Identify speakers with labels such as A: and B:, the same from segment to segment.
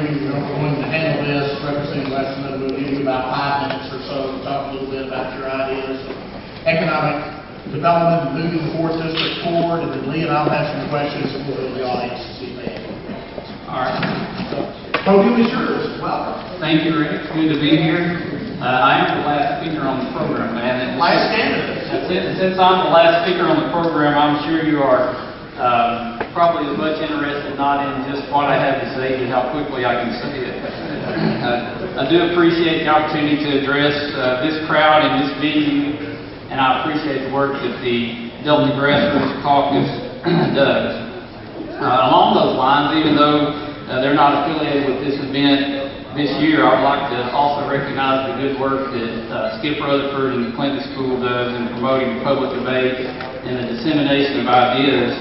A: we're going to handle this, Representative Westman. We'll give you about 5 minutes or so to talk a little bit about your ideas of economic development and moving the 4th District forward, and then Lee and I'll have some questions and we'll go to the audience to see if they have any.
B: All right.
A: Podium is yours. Welcome.
B: Thank you, Rick. It's good to be here. I am the last speaker on the program, man.
A: Last candidate.
B: Since I'm the last speaker on the program, I'm sure you are probably as much interested not in just what I have to say, but how quickly I can say it. I do appreciate the opportunity to address this crowd in this venue, and I appreciate the work that the Delta Grassroots Caucus does. Along those lines, even though they're not affiliated with this event this year, I would like to also recognize the good work that Skip Rutherford and the Clinton School does in promoting public debate and the dissemination of ideas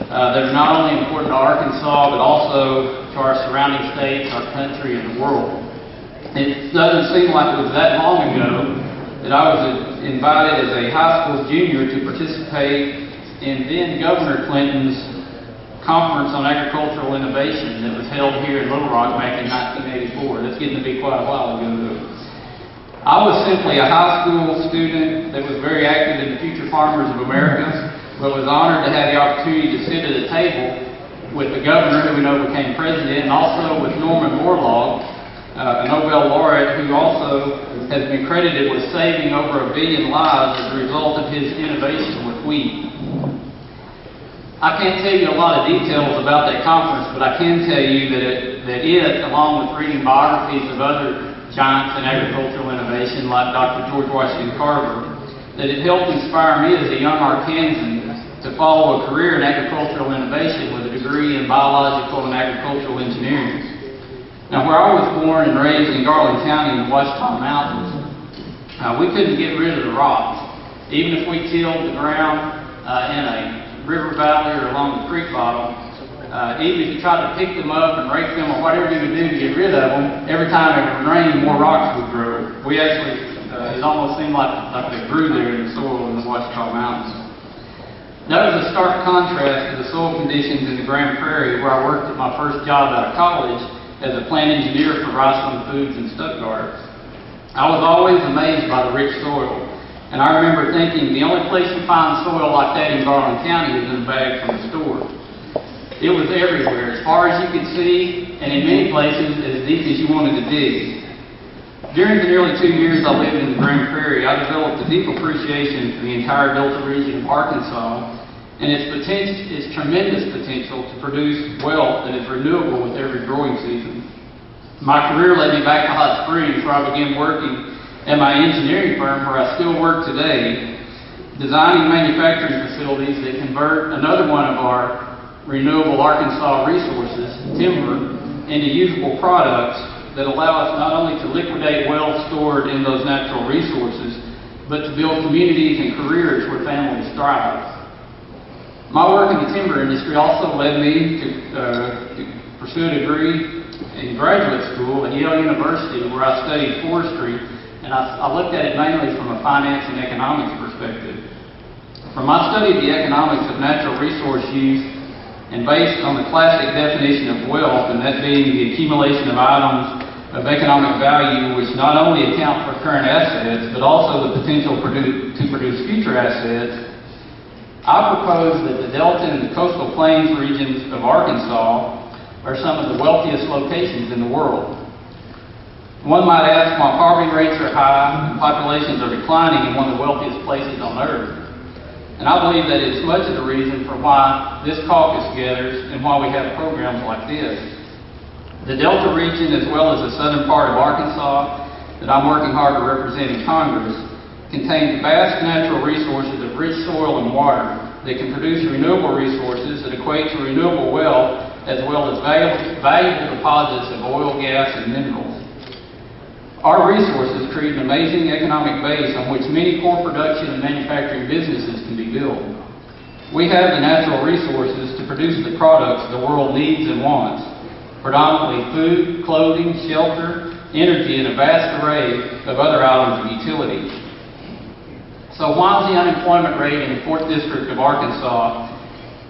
B: that are not only important to Arkansas, but also to our surrounding states, our country, and the world. It doesn't seem like it was that long ago that I was invited as a high school junior to participate in then Governor Clinton's conference on agricultural innovation that was held here in Little Rock back in 1984. That's getting to be quite a while ago, though. I was simply a high school student that was very active in the Future Farmers of America, but was honored to have the opportunity to sit at a table with the governor, who we know became president, and also with Norman Borlaug, a Nobel laureate who also has been credited with saving over 1 billion lives as a result of his innovation with wheat. I can't tell you a lot of details about that conference, but I can tell you that it, along with reading biographies of other giants in agricultural innovation like Dr. George Washington Carver, that it helped inspire me as a young Arkansan to follow a career in agricultural innovation with a degree in biological and agricultural engineering. Now, where I was born and raised in Garland County in the Ouachita Mountains, we couldn't get rid of the rocks. Even if we tilled the ground in a river valley or along the creek bottom, even if you tried to pick them up and rake them or whatever you would do to get rid of them, every time it would rain, more rocks would grow. We actually, it almost seemed like they grew there in the soil in the Ouachita Mountains. That was a stark contrast to the soil conditions in the Grand Prairie, where I worked at my first job out of college as a plant engineer for Riceland Foods in Stuttgart. I was always amazed by the rich soil. And I remember thinking the only place you find soil like that in Garland County is in a bag from the store. It was everywhere, as far as you could see, and in many places as deep as you wanted to dig. During the nearly 2 years I lived in the Grand Prairie, I developed a deep appreciation for the entire Delta region of Arkansas and its tremendous potential to produce wealth that is renewable with every growing season. My career led me back to Hot Springs, where I began working at my engineering firm, where I still work today, designing manufacturing facilities that convert another one of our renewable Arkansas resources, timber, into usable products that allow us not only to liquidate wealth stored in those natural resources, but to build communities and careers where families thrive. My work in the timber industry also led me to pursue a degree in graduate school at Yale University, where I studied forestry. And I looked at it mainly from a finance and economics perspective. From my study of the economics of natural resource use, and based on the classic definition of wealth, and that being the accumulation of items of economic value which not only account for current assets, but also the potential to produce future assets, I propose that the Delta and the coastal plains regions of Arkansas are some of the wealthiest locations in the world. One might ask why poverty rates are high and populations are declining in one of the wealthiest places on earth. And I believe that it's much of the reason for why this caucus gathers and why we have programs like this. The Delta region, as well as the southern part of Arkansas that I'm working hard to represent in Congress, contains vast natural resources of rich soil and water that can produce renewable resources that equate to renewable wealth, as well as valuable deposits of oil, gas, and minerals. Our resources create an amazing economic base on which many core production and manufacturing businesses can be built. We have the natural resources to produce the products the world needs and wants, predominantly food, clothing, shelter, energy, and a vast array of other items of utility. So why is the unemployment rate in the 4th District of Arkansas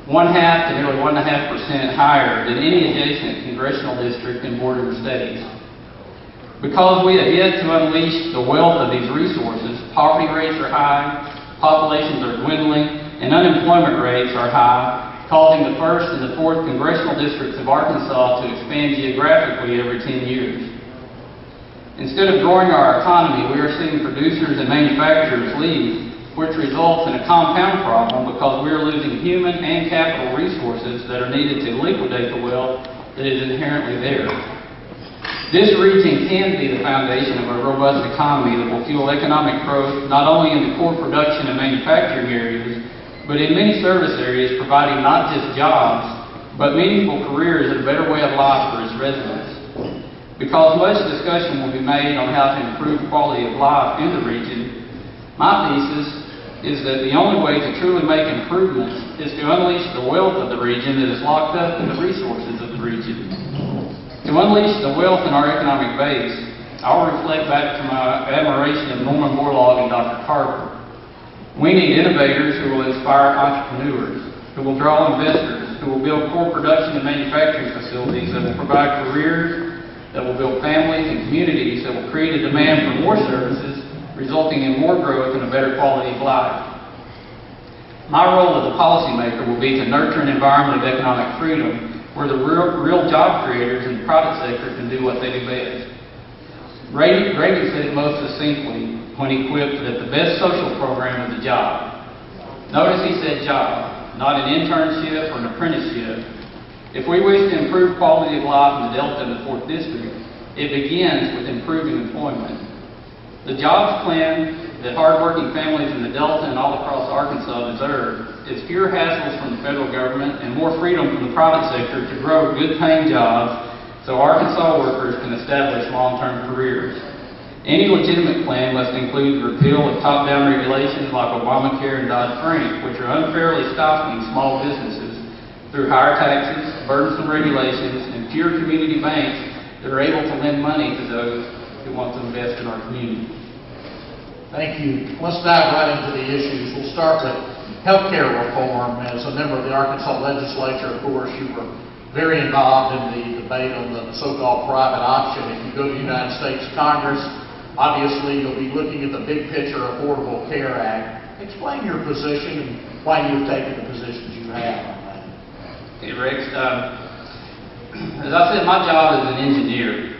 B: 1/2 to nearly 1.5% higher than any adjacent congressional district in border states. Because we have yet to unleash the wealth of these resources, poverty rates are high, populations are dwindling, and unemployment rates are high, causing the 1st and the 4th congressional districts of Arkansas to expand geographically every 10 years. Instead of growing our economy, we are seeing producers and manufacturers leave, which results in a compound problem because we are losing human and capital resources that are needed to liquidate the wealth that is inherently there. This region can be the foundation of a robust economy that will fuel economic growth not only in the core production and manufacturing areas, but in many service areas, providing not just jobs, but meaningful careers and a better way of life for its residents. Because much discussion will be made on how to improve quality of life in the region, my thesis is that the only way to truly make improvements is to unleash the wealth of the region that is locked up in the resources of the region. To unleash the wealth in our economic base, I'll reflect back to my admiration of Norman Borlaug and Dr. Carver. We need innovators who will inspire entrepreneurs, who will draw investors, who will build core production and manufacturing facilities that will provide careers, that will build families and communities, that will create a demand for more services, resulting in more growth and a better quality of life. My role as a policymaker will be to nurture an environment of economic freedom where the real job creators in the private sector can do what they do best. Reagan said it most succinctly when he quipped that the best social program is a job. Notice he said job, not an internship or an apprenticeship. If we wish to improve quality of life in the Delta and the 4th District, it begins with improving employment. The jobs plan that hardworking families in the Delta and all across Arkansas deserve is fewer hassles from the federal government and more freedom from the private sector to grow good-paying jobs so Arkansas workers can establish long-term careers. Any legitimate plan must include the repeal of top-down regulations like Obamacare and Dodd-Frank, which are unfairly stifling small businesses through higher taxes, burdensome regulations, and fewer community banks that are able to lend money to those who want to invest in our community.
A: Thank you. Let's dive right into the issues. We'll start with healthcare reform. As a member of the Arkansas legislature, of course, you were very involved in the debate on the so-called private option. If you go to the United States Congress, obviously you'll be looking at the big picture Affordable Care Act. Explain your position and why you've taken the positions you have on that.
B: Hey, Rex. As I said, my job is an engineer.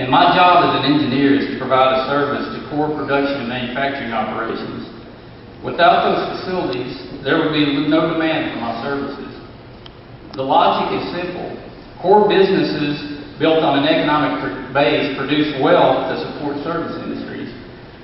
B: And my job as an engineer is to provide a service to core production and manufacturing operations. Without those facilities, there would be no demand for my services. The logic is simple. Core businesses built on an economic base produce wealth to support service industries.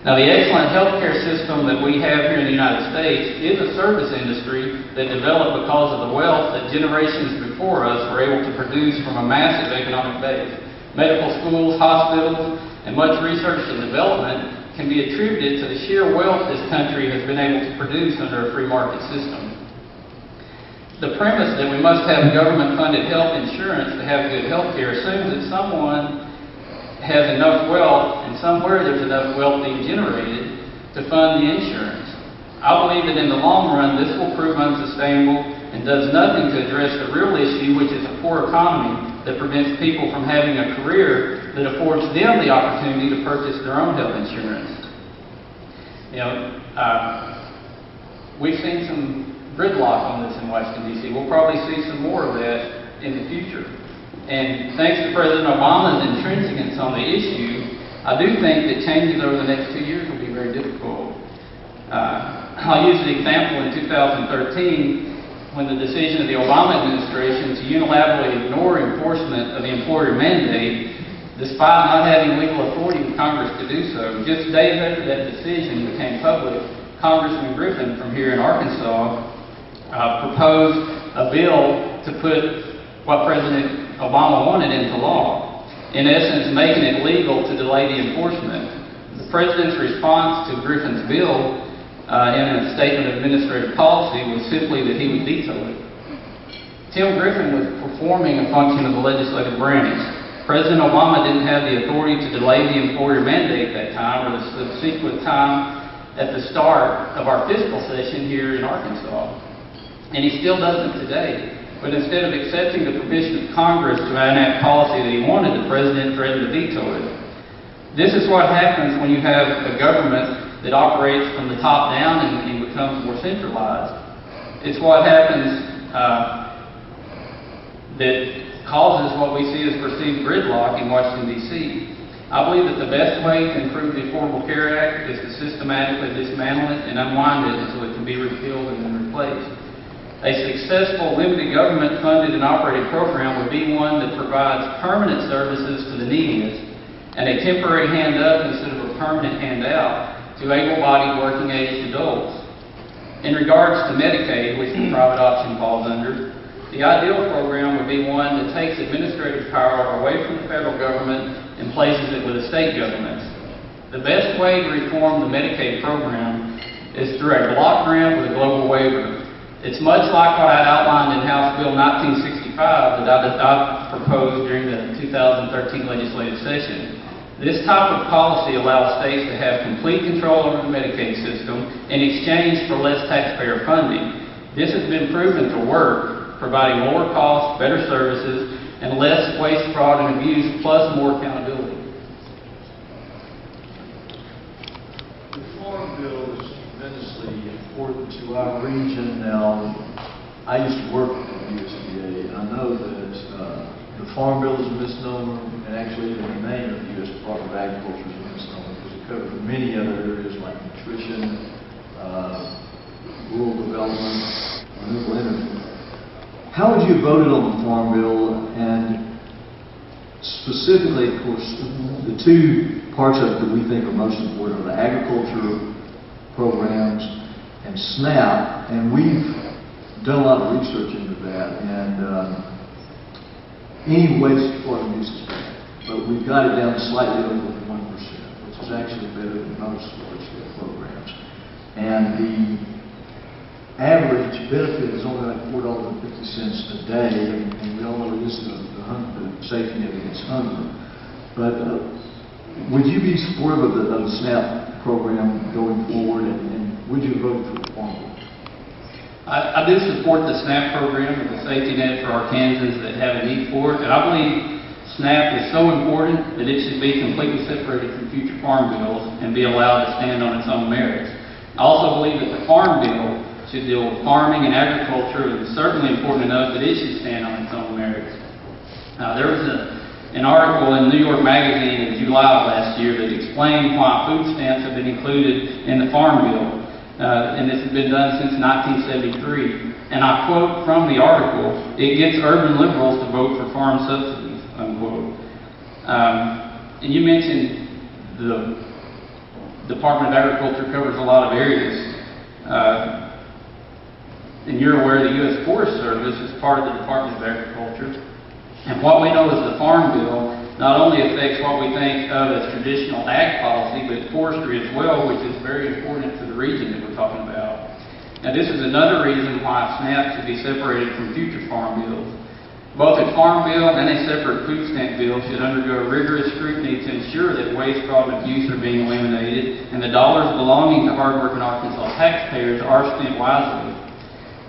B: Now, the excellent healthcare system that we have here in the United States is a service industry that developed because of the wealth that generations before us were able to produce from a massive economic base. Medical schools, hospitals, and much research and development can be attributed to the sheer wealth this country has been able to produce under a free market system. The premise that we must have government-funded health insurance to have good health care assumes that someone has enough wealth and somewhere there's enough wealth being generated to fund the insurance. I believe that in the long run this will prove unsustainable and does nothing to address the real issue, which is a poor economy that prevents people from having a career that affords them the opportunity to purchase their own health insurance. You know, we've seen some gridlock on this in Washington, D.C. We'll probably see some more of that in the future. And thanks to President Obama's intransigence on the issue, I do think that changes over the next 2 years will be very difficult. I'll use the example in 2013 when the decision of the Obama administration to unilaterally ignore enforcement of the employer mandate, despite not having legal authority in Congress to do so. Just days after that decision became public, Congressman Griffin from here in Arkansas proposed a bill to put what President Obama wanted into law, in essence making it legal to delay the enforcement. The President's response to Griffin's bill in a statement of administrative policy was simply that he would veto it. Tim Griffin was performing a function of the legislative branch. President Obama didn't have the authority to delay the employer mandate at that time or the subsequent time at the start of our fiscal session here in Arkansas. and he still doesn't today. But instead of accepting the permission of Congress to enact policy that he wanted, the president threatened to veto it. This is what happens when you have a government that operates from the top down and becomes more centralized. It's what happens that causes what we see as perceived gridlock in Washington, D.C. I believe that the best way to improve the Affordable Care Act is to systematically dismantle it and unwind it until it can be repealed and then replaced. A successful limited government funded and operated program would be one that provides permanent services to the neediest and a temporary hand up instead of a permanent handout to able-bodied working-age adults. In regards to Medicaid, which the private option falls under, the ideal program would be one that takes administrative power away from the federal government and places it with the state governments. The best way to reform the Medicaid program is through a block grant with a global waiver. It's much like what I outlined in House Bill 1965 that I proposed during the 2013 legislative session. This type of policy allows states to have complete control over the Medicaid system in exchange for less taxpayer funding. This has been proven to work, providing lower costs, better services, and less waste, fraud, and abuse, plus more accountability.
C: The Farm Bill is tremendously important to our region. Now, I used to work at the USDA, and I know that the Farm Bill is a misnomer, and actually the name of the U.S. Department of Agriculture is a misnomer because it covers many other areas like nutrition, rural development, renewable energy. How would you have voted on the Farm Bill, and specifically, of course, the two parts of it that we think are most important are the agriculture programs and SNAP, and we've done a lot of research into that, and any waste fraud use is bad, but we've got it down to slightly over 1%, which is actually better than most large-scale programs. And the average benefit is only like $4.50 a day, and we all know this is the safety net against hunger. But would you be supportive of the SNAP program going forward, and would you vote for the Farm Bill?
B: I do support the SNAP program and the safety net for Arkansans that have a need for it, and I believe SNAP is so important that it should be completely separated from future farm bills and be allowed to stand on its own merits. I also believe that the Farm Bill should deal with farming and agriculture, and it's certainly important enough that it should stand on its own merits. There was an article in New York Magazine in July of last year that explained why food stamps have been included in the Farm Bill, and this has been done since 1973. And I quote from the article, "It gets urban liberals to vote for farm subsidies," unquote. And you mentioned the Department of Agriculture covers a lot of areas. And you're aware the U.S. Forest Service is part of the Department of Agriculture. And what we know is the Farm Bill not only affects what we think of as traditional ag policy, but forestry as well, which is very important to the region that we're talking about. Now, this is another reason why SNAP should be separated from future farm bills. Both a Farm Bill and a separate food stamp bill should undergo rigorous scrutiny to ensure that waste, fraud, and abuse are being eliminated, and the dollars belonging to hardworking Arkansas taxpayers are spent wisely.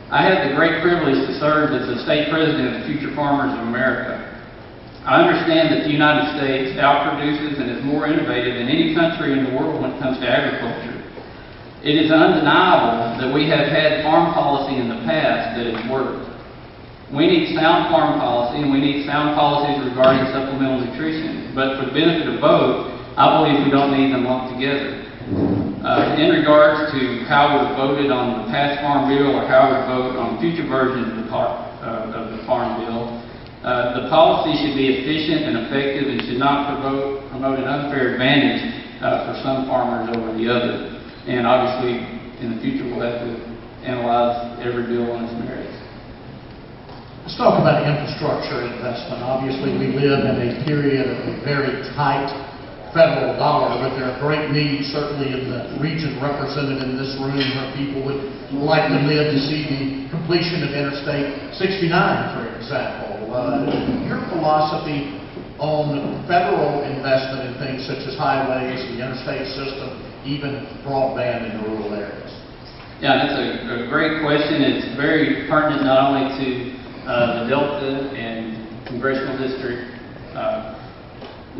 B: I had the great privilege to serve as the state president of the Future Farmers of America. I understand that the United States outproduces and is more innovative than any country in the world when it comes to agriculture. It is undeniable that we have had farm policy in the past that has worked. We need sound farm policy, and we need sound policies regarding supplemental nutrition. But for the benefit of both, I believe we don't need them lumped together. In regards to how we voted on the past Farm Bill or how we vote on future versions of the Farm Bill, the policy should be efficient and effective and should not promote an unfair advantage for some farmers over the other. And obviously, in the future, we'll have to analyze every bill on its merits.
A: Let's talk about infrastructure investment. Obviously, we live in a period of a very tight federal dollar, but there are great needs, certainly in the region represented in this room, where people would likely live to see the completion of Interstate 69, for example. Your philosophy on federal investment in things such as highways, the interstate system, even broadband in rural areas?
B: Yeah, that's a great question. It's very pertinent not only to the Delta and Congressional District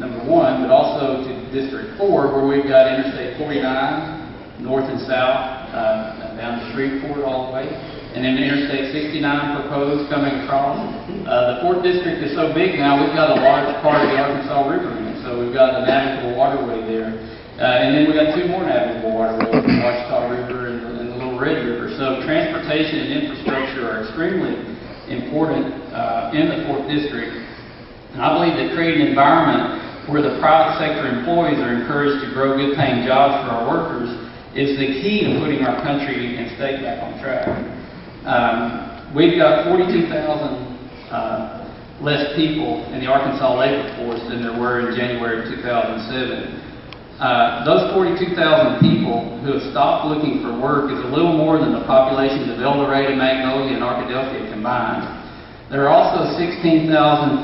B: number 1, but also to District 4, where we've got Interstate 49, north and south, down to Shreveport all the way, and then Interstate 69 proposed coming across. The 4th District is so big now, we've got a large part of the Arkansas River in it, so we've got a navigable waterway there. And then we've got 2 more navigable waterways, the Washita River and the Little Red River. So transportation and infrastructure are extremely important in the 4th District. And I believe that creating an environment where the private sector employees are encouraged to grow good-paying jobs for our workers is the key to putting our country and state back on track. We've got 42,000 less people in the Arkansas labor force than there were in January of 2007. Those 42,000 people who have stopped looking for work is a little more than the populations of El Dorado, Magnolia, and Arkadelphia combined. There are also 16,425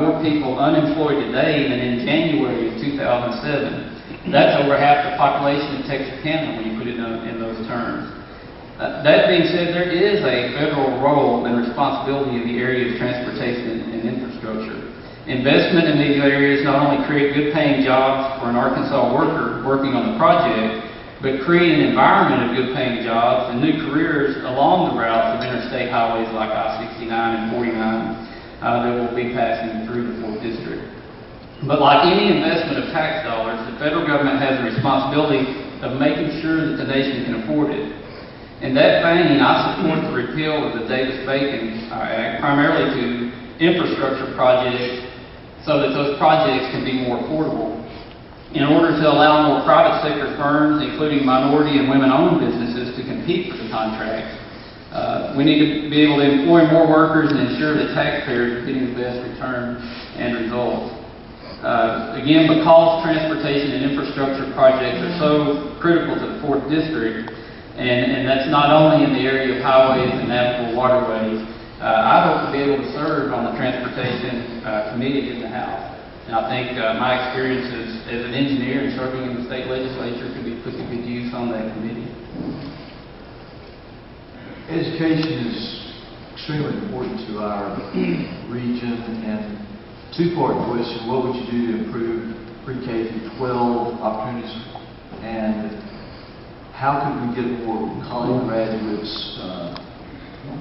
B: more people unemployed today than in January of 2007. That's over half the population of Texarkana when you put it in those terms. That being said, there is a federal role and responsibility in the area of transportation and infrastructure. Investment in these areas not only create good-paying jobs for an Arkansas worker working on the project, but create an environment of good-paying jobs and new careers along the routes of interstate highways like I-69 and 49 that will be passing through the 4th District. But like any investment of tax dollars, the federal government has a responsibility of making sure that the nation can afford it. In that vein, I support the repeal of the Davis-Bacon Act, primarily to infrastructure projects so that those projects can be more affordable. In order to allow more private sector firms, including minority and women-owned businesses, to compete for the contracts, we need to be able to employ more workers and ensure that taxpayers are getting the best return and results. Again, because transportation and infrastructure projects are so critical to the 4th District, and that's not only in the area of highways and navigable waterways, I hope to be able to serve on the Transportation Committee in the House. And I think my experiences as an engineer and serving in the state legislature could be put to good use on that committee.
C: Education is extremely important to our region, and two-part question: what would you do to improve pre-K through 12 opportunities, and how could we get more college graduates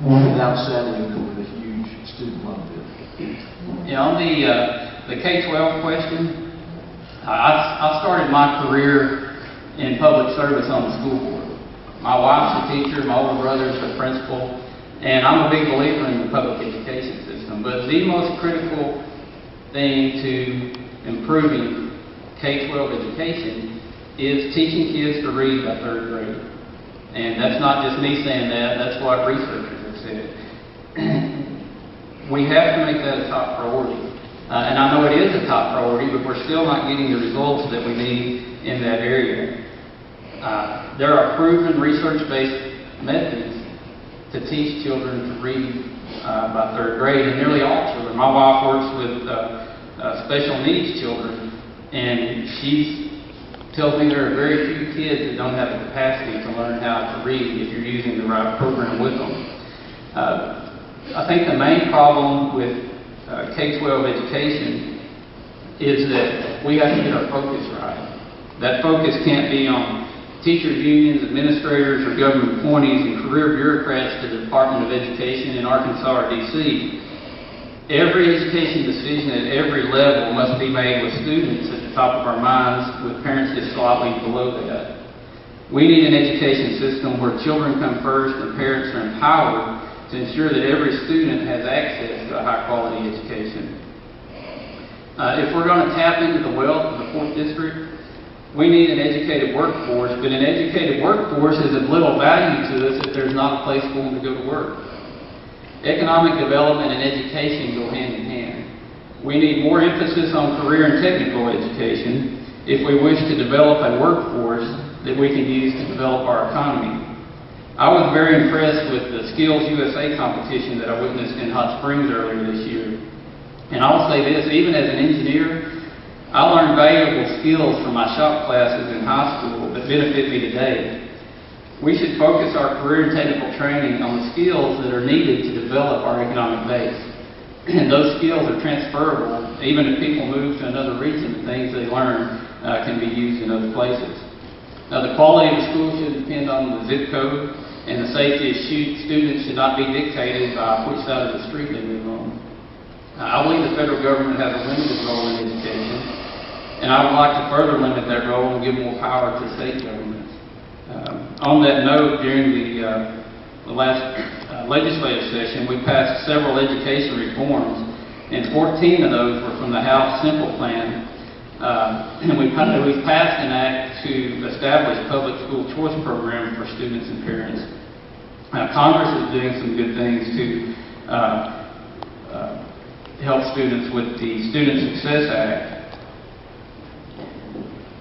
C: without saddling them with a huge student loan bill?
B: Yeah, on the K-12 question, I started my career in public service on the school board. My wife's a teacher, my older brother's a principal, and I'm a big believer in the public education system. But the most critical thing to improving K-12 education is teaching kids to read by 3rd grade. And that's not just me saying that, that's what researchers have said. We have to make that a top priority. And I know it is a top priority, but we're still not getting the results that we need in that area. There are proven research-based methods to teach children to read by 3rd grade, and nearly all children. My wife works with special needs children, and she tells me there are very few kids that don't have the capacity to learn how to read if you're using the right program with them. I think the main problem with K-12 education is that we have to get our focus right. That focus can't be on teachers' unions, administrators, or government appointees and career bureaucrats to the Department of Education in Arkansas or D.C. Every education decision at every level must be made with students at the top of our minds, with parents just slightly below that. We need an education system where children come first and parents are empowered to ensure that every student has access to a high-quality education. If we're going to tap into the wealth of the 4th District, we need an educated workforce, but an educated workforce is of little value to us if there's not a place for them to go to work. Economic development and education go hand in hand. We need more emphasis on career and technical education if we wish to develop a workforce that we can use to develop our economy. I was very impressed with the Skills USA competition that I witnessed in Hot Springs earlier this year. And I'll say this, even as an engineer, I learned valuable skills from my shop classes in high school that benefit me today. We should focus our career and technical training on the skills that are needed to develop our economic base. And those skills are transferable. Even if people move to another region, the things they learn can be used in other places. Now, the quality of the school should depend on the zip code, and the safety of students should not be dictated by which side of the street they live on. I believe the federal government has a limited role in education, and I would like to further limit that role and give more power to state governments. On that note, during the last legislative session, we passed several education reforms, and 14 of those were from the House Simple Plan. And we passed an act to establish public school choice program for students and parents. Congress is doing some good things to help students with the Student Success Act.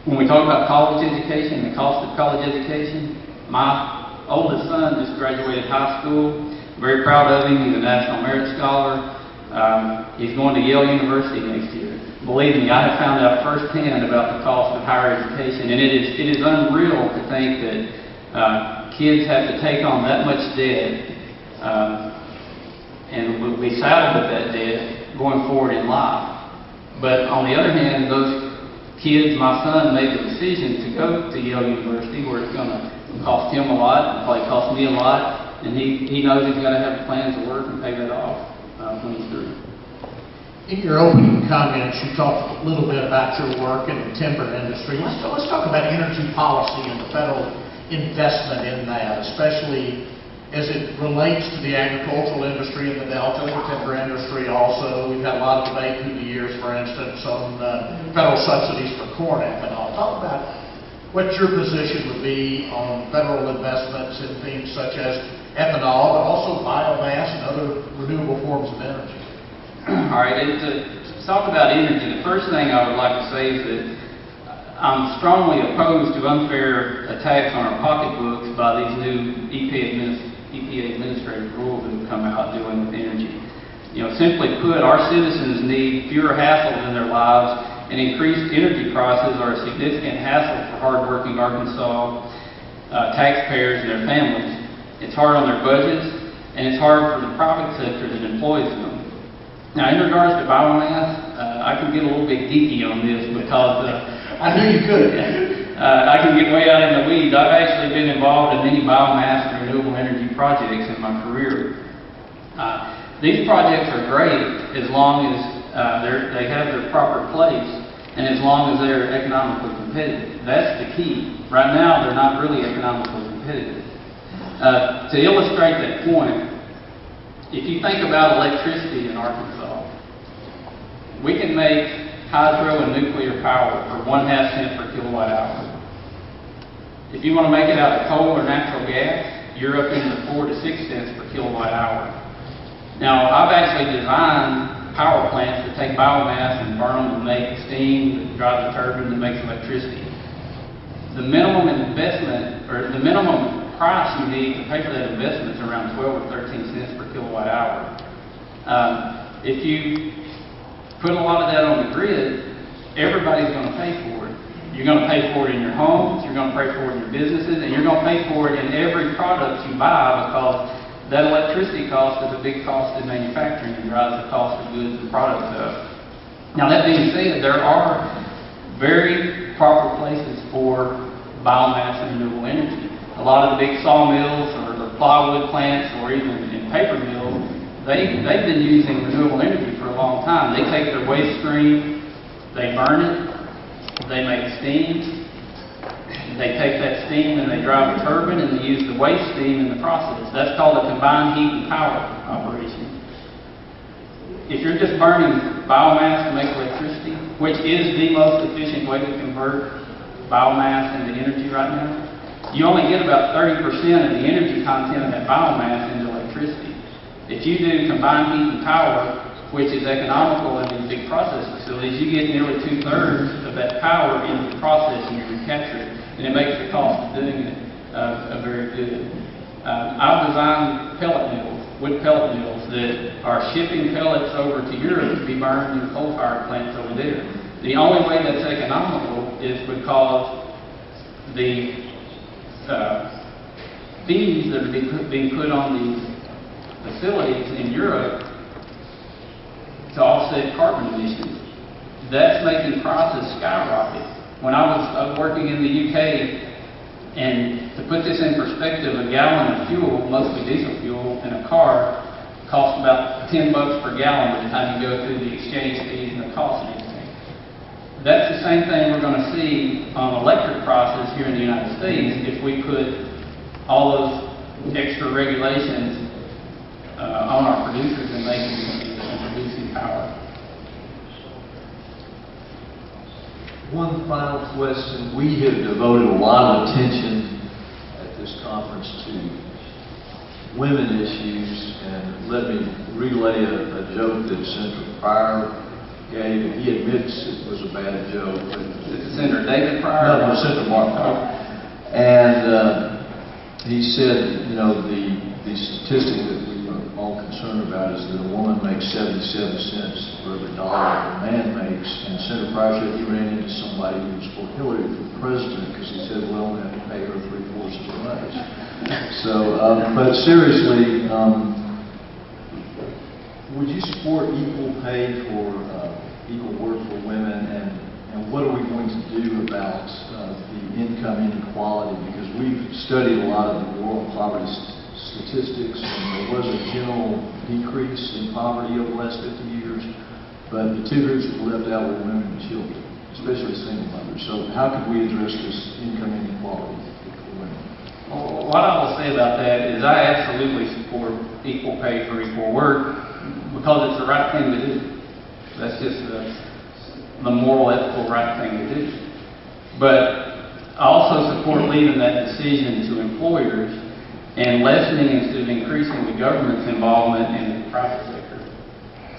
B: When we talk about college education, the cost of college education, my oldest son just graduated high school. Very proud of him. He's a National Merit Scholar. He's going to Yale University next year. Believe me, I have found out firsthand about the cost of higher education, and it is unreal to think that kids have to take on that much debt and will be saddled with that debt going forward in life. But on the other hand, those kids, my son made the decision to go to Yale University, where it's going to cost him a lot, probably cost me a lot, and he knows he's got to have plans to work and pay that off when he's through.
A: In your opening comments, you talked a little bit about your work in the timber industry. Let's talk about energy policy and the federal investment in that, especially as it relates to the agricultural industry in the Delta, the timber industry also. We've had a lot of debate through the years, for instance, on federal subsidies for corn ethanol. Talk about what your position would be on federal investments in things such as ethanol, but also biomass and other renewable forms of energy.
B: All right, and to talk about energy, the first thing I would like to say is that I'm strongly opposed to unfair attacks on our pocketbooks by these new EPA administrative rules that have come out dealing with energy. You know, simply put, our citizens need fewer hassles in their lives, and increased energy prices are a significant hassle for hardworking Arkansas taxpayers and their families. It's hard on their budgets, and it's hard for the private sector that employs them. Now, in regards to biomass, I can get a little bit geeky on this because
A: I knew you could.
B: I can get way out in the weeds. I've actually been involved in many biomass and renewable energy projects in my career. These projects are great as long as they have their proper place and as long as they're economically competitive. That's the key. Right now, they're not really economically competitive. To illustrate that point, if you think about electricity in Arkansas, we can make hydro and nuclear power for 1/2 cent per kilowatt hour. If you want to make it out of coal or natural gas, you're up into 4 to 6 cents per kilowatt hour. Now, I've actually designed power plants that take biomass and burn them to make steam, that drive the turbine that makes electricity. The minimum investment, or the minimum price you need to pay for that investment is around 12 or 13 cents per kilowatt hour. If you put a lot of that on the grid, everybody's going to pay for it. You're going to pay for it in your homes, you're going to pay for it in your businesses, and you're going to pay for it in every product you buy, because that electricity cost is a big cost in manufacturing and drives the cost of goods and products up. Now, that being said, there are very proper places for biomass and renewable energy. A lot of the big sawmills or the plywood plants or even in paper mills, they've been using renewable energy for a long time. They take their waste stream, they burn it, they make steam, they take that steam and they drive a turbine and they use the waste steam in the process. That's called a combined heat and power operation. If you're just burning biomass to make electricity, which is the most efficient way to convert biomass into energy right now, you only get about 30% of the energy content of that biomass into electricity. If you do combined heat and power, which is economical in these big process facilities, you get nearly 2/3 of that power into the process and you recapture it. And it makes the cost of doing it very good. I've designed pellet mills, wood pellet mills, that are shipping pellets over to Europe to be burned in coal-fired plants over there. The only way that's economical is because the fees that are being put on these facilities in Europe to offset carbon emissions. That's making prices skyrocket. When I was working in the UK, and to put this in perspective, a gallon of fuel, mostly diesel fuel, in a car costs about $10 per gallon by the time you go through the exchange fees and the cost and everything. That's the same thing we're going to see on electric prices here in the United States if we put all those extra regulations on our producers and making and producing power.
C: One final question. We have devoted a lot of attention at this conference to women issues, and let me relay a joke that Senator Pryor gave, and he admits it was a bad joke. But
B: Senator David Pryor?
C: No, Senator Mark Pryor. And he said, you know, the statistic that we are all concerned about is that a woman makes 77 cents for every dollar a man makes. And Senator Pryor said he ran into somebody who was for Hillary for president because he said, well, we have to pay her 3/4 of the money. So, but seriously, would you support equal pay for equal work for women, and what are we going to do about the income inequality? Because we've studied a lot of the world poverty statistics, and there was a general decrease in poverty over the last 50 years, but the two groups that were left out were women and children, especially single mothers. So how could we address this income inequality for women?
B: Well, what I will say about that is I absolutely support equal pay for equal work because it's the right thing to do. That's just the moral, ethical, right thing to do. But I also support leaving that decision to employers and lessening instead of increasing the government's involvement in the private sector.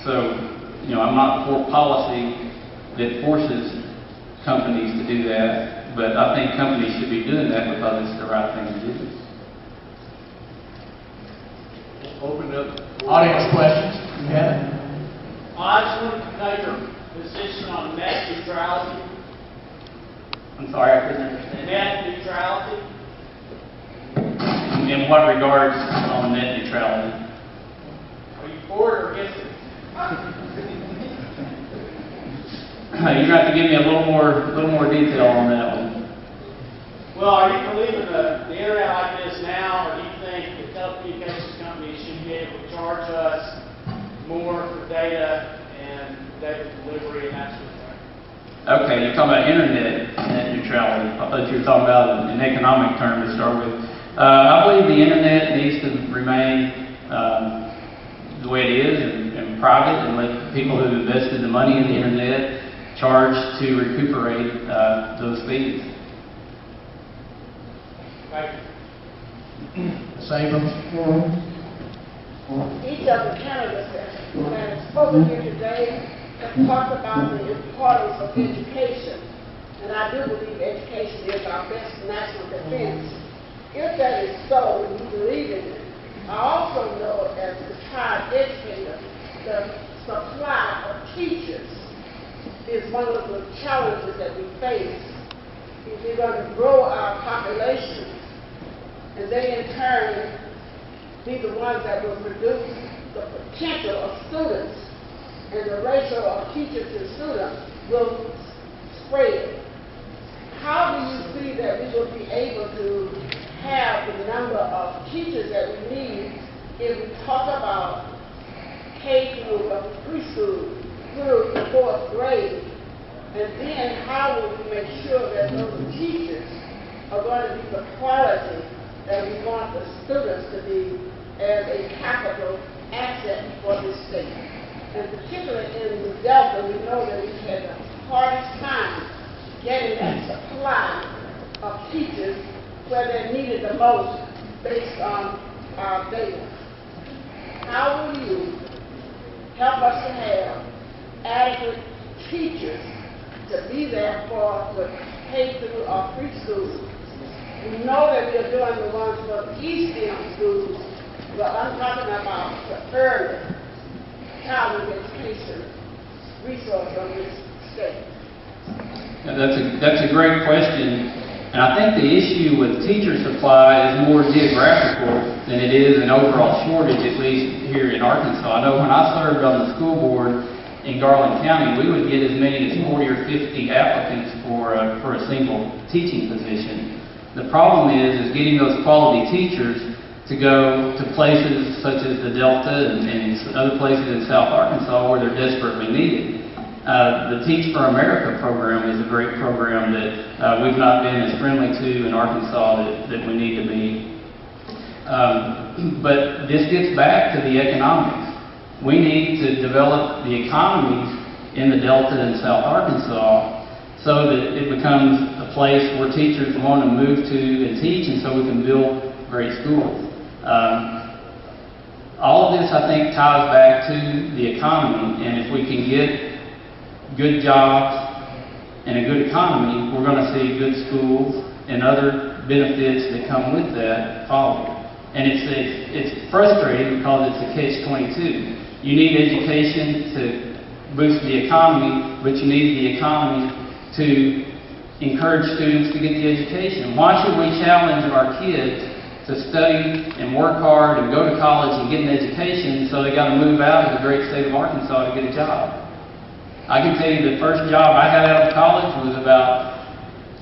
B: So, you know, I'm not for policy that forces companies to do that, but I think companies should be doing that because it's the right thing to do.
A: Open up audience questions. Yeah.
D: I just wanted to know your position on net neutrality.
B: I'm sorry, I couldn't understand.
D: Net neutrality.
B: In what regards on net neutrality?
D: Are you for it or against it?
B: You're going to have to give me a little more detail on that one.
D: Well, are you believing the internet like it is now, or do you think the telecommunications companies should be able to charge us more for data and data delivery and that sort of thing?
B: Okay, you're talking about internet net neutrality. I thought you were talking about an economic term to start with. I believe the internet needs to remain the way it is and private, and let people who invested the money in the internet charge to recuperate those fees.
D: Thank you.
A: Abrams.
E: Each of the candidates that have spoken here today have talked about the importance of education. And I do believe education is our best national defense. If that is so, and you believe in it, I also know as a retired educator, the supply of teachers is one of the challenges that we face if we're going to grow our population, and they in turn be the ones that will produce the potential of students, and the ratio of teachers to students will spread. How do you see that we will be able to have the number of teachers that we need if we talk about K through preschool through the 4th grade? And then how will we make sure that those teachers are going to be the quality that we want the students to be as a capital asset for this state? And particularly in the Delta, we know that we've had the hardest time getting that supply of teachers where they're needed the most based on our data. How will you help us to have adequate teachers to be there for the K through or preschool? We know that we're doing the ones for the East End schools, but I'm talking about the early childhood education resource on this state.
B: Now, that's a great question. And I think the issue with teacher supply is more geographical than it is an overall shortage, at least here in Arkansas. I know when I served on the school board in Garland County, we would get as many as 40 or 50 applicants for a single teaching position. The problem is getting those quality teachers to go to places such as the Delta and other places in South Arkansas where they're desperately needed. The Teach for America program is a great program that we've not been as friendly to in Arkansas that we need to be. But this gets back to the economics. We need to develop the economies in the Delta and South Arkansas so that it becomes a place where teachers want to move to and teach, and so we can build great schools. All of this, I think, ties back to the economy, and if we can get good jobs and a good economy, we're going to see good schools and other benefits that come with that follow. And it's frustrating because it's a catch-22. You need education to boost the economy, but you need the economy to encourage students to get the education. Why should we challenge our kids to study and work hard and go to college and get an education so they got to move out of the great state of Arkansas to get a job? I can tell you the first job I got out of college was about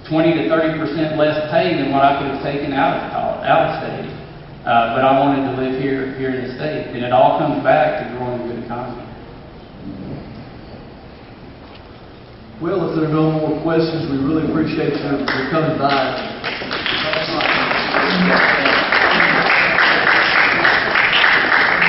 B: 20 to 30% less pay than what I could have taken out of college, out of state. But I wanted to live here in the state, and it all comes back to growing a good economy.
C: Well, if there are no more questions, we really appreciate your coming by.